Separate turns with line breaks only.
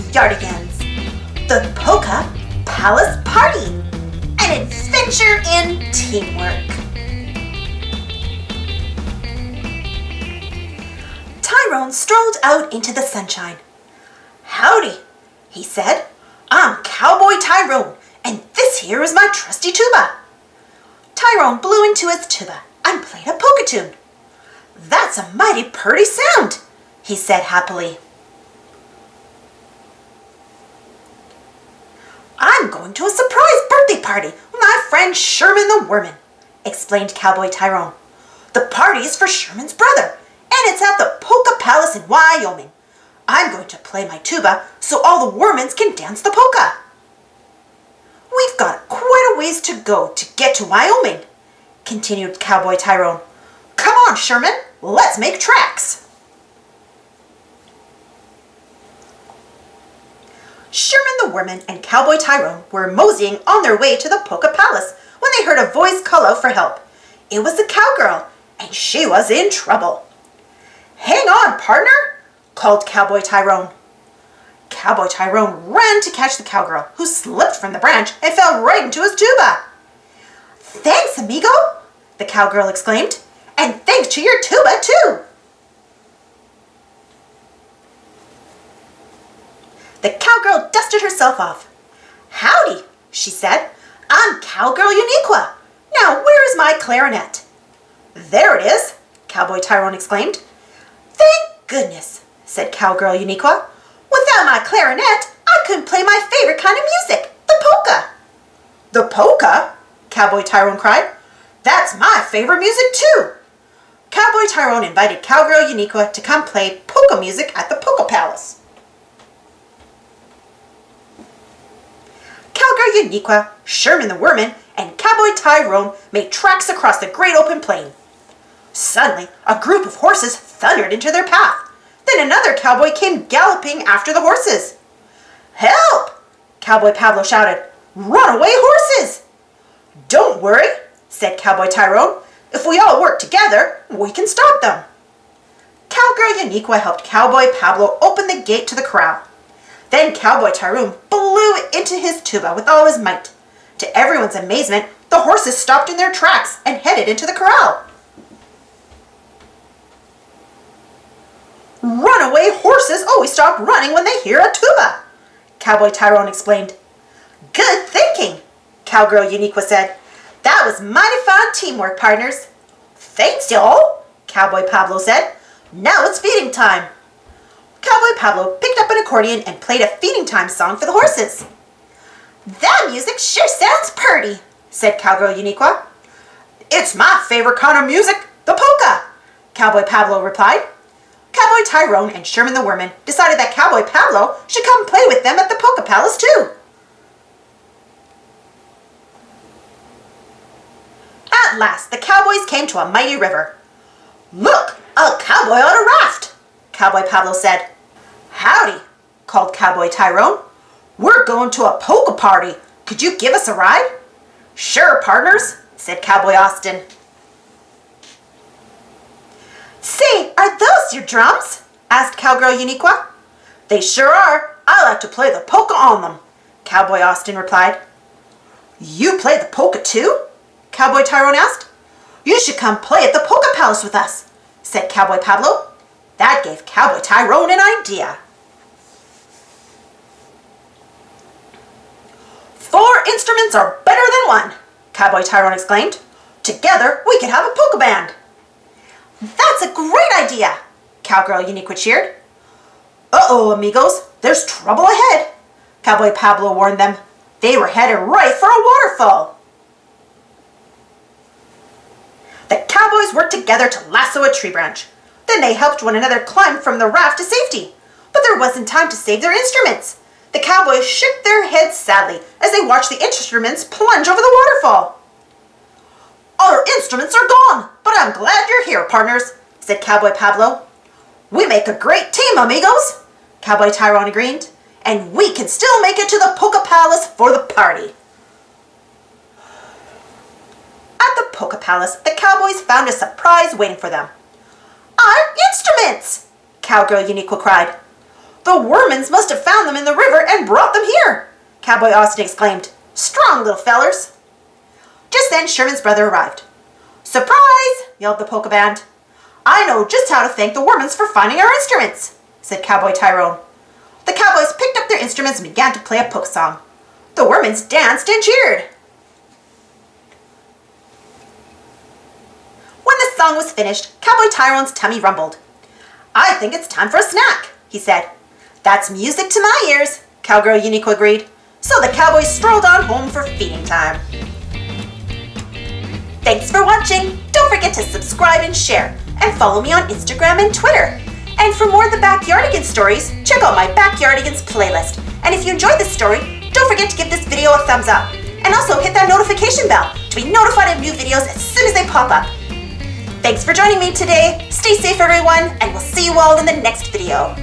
Backyardigans, the Polka Palace Party, an adventure in teamwork. Tyrone strolled out into the sunshine. "Howdy," he said. "I'm Cowboy Tyrone, and this here is my trusty tuba." Tyrone blew into his tuba and played a polka tune. "That's a mighty purty sound," he said happily. "I'm going to a surprise birthday party with my friend Sherman the Worman," explained Cowboy Tyrone. "The party is for Sherman's brother, and it's at the Polka Palace in Wyoming. I'm going to play my tuba so all the Wormans can dance the polka." "We've got quite a ways to go to get to Wyoming," continued Cowboy Tyrone. "Come on, Sherman, let's make tracks." Sherman the Worman and Cowboy Tyrone were moseying on their way to the Polka Palace when they heard a voice call out for help. It was the Cowgirl, and she was in trouble. "Hang on, partner," called Cowboy Tyrone. Cowboy Tyrone ran to catch the Cowgirl, who slipped from the branch and fell right into his tuba. "Thanks, amigo," the Cowgirl exclaimed, "and thanks to your tuba, too." The Cowgirl dusted herself off. "Howdy," she said. "I'm Cowgirl Uniqua. Now, where is my clarinet?" "There it is," Cowboy Tyrone exclaimed. "Thank goodness," said Cowgirl Uniqua. "Without my clarinet, I couldn't play my favorite kind of music, the polka." "The polka?" Cowboy Tyrone cried. "That's my favorite music, too." Cowboy Tyrone invited Cowgirl Uniqua to come play polka music at the Polka Palace. Cowgirl Uniqua, Sherman the Worman, and Cowboy Tyrone made tracks across the great open plain. Suddenly, a group of horses thundered into their path. Then another cowboy came galloping after the horses. "Help!" Cowboy Pablo shouted. "Runaway horses!" "Don't worry," said Cowboy Tyrone. "If we all work together, we can stop them." Cowgirl Uniqua helped Cowboy Pablo open the gate to the corral. Then Cowboy Tyrone blew into his tuba with all his might. To everyone's amazement, the horses stopped in their tracks and headed into the corral. "Runaway horses always stop running when they hear a tuba," Cowboy Tyrone explained. "Good thinking," Cowgirl Uniqua said. "That was mighty fine teamwork, partners." "Thanks, y'all," Cowboy Pablo said. "Now it's feeding time." Cowboy Pablo picked up an accordion and played a feeding time song for the horses. "That music sure sounds purty," said Cowgirl Uniqua. "It's my favorite kind of music, the polka," Cowboy Pablo replied. Cowboy Tyrone and Sherman the Worman decided that Cowboy Pablo should come play with them at the Polka Palace too. At last, the cowboys came to a mighty river. "Look, a cowboy on a raft," Cowboy Pablo said. "Howdy," called Cowboy Tyrone. "We're going to a polka party. Could you give us a ride?" "Sure, partners," said Cowboy Austin. "Say, are those your drums?" asked Cowgirl Uniqua. "They sure are. I like to play the polka on them," Cowboy Austin replied. "You play the polka too?" Cowboy Tyrone asked. "You should come play at the Polka Palace with us," said Cowboy Pablo. That gave Cowboy Tyrone an idea. "4 instruments are better than one," Cowboy Tyrone exclaimed. "Together we can have a polka band." "That's a great idea," Cowgirl Uniqua cheered. "Uh-oh, amigos, there's trouble ahead," Cowboy Pablo warned them. They were headed right for a waterfall. The cowboys worked together to lasso a tree branch. Then they helped one another climb from the raft to safety. But there wasn't time to save their instruments. The cowboys shook their heads sadly as they watched the instruments plunge over the waterfall. "Our instruments are gone, but I'm glad you're here, partners," said Cowboy Pablo. "We make a great team, amigos," Cowboy Tyrone agreed. "And we can still make it to the Polka Palace for the party." At the Polka Palace, the cowboys found a surprise waiting for them. "Our instruments!" Cowgirl Uniqua cried. The Wormans must have found them in the river and brought them here, Cowboy Austin exclaimed. Strong little fellers. Just then, Sherman's brother arrived. Surprise! Yelled the polka band. I know just how to thank the Wormans for finding our instruments, said Cowboy Tyrone. The cowboys picked up their instruments and began to play a polka song. The Wormans danced and cheered. When the song was finished, Cowboy Tyrone's tummy rumbled. I think it's time for a snack, he said. That's music to my ears, Cowgirl Uniqua agreed. So the cowboys strolled on home for feeding time. Thanks for watching. Don't forget to subscribe and share, and follow me on Instagram and Twitter. And for more of the Backyardigans stories, check out my Backyardigans playlist. And if you enjoyed this story, don't forget to give this video a thumbs up. And also hit that notification bell to be notified of new videos as soon as they pop up. Thanks for joining me today. Stay safe, everyone, and we'll see you all in the next video.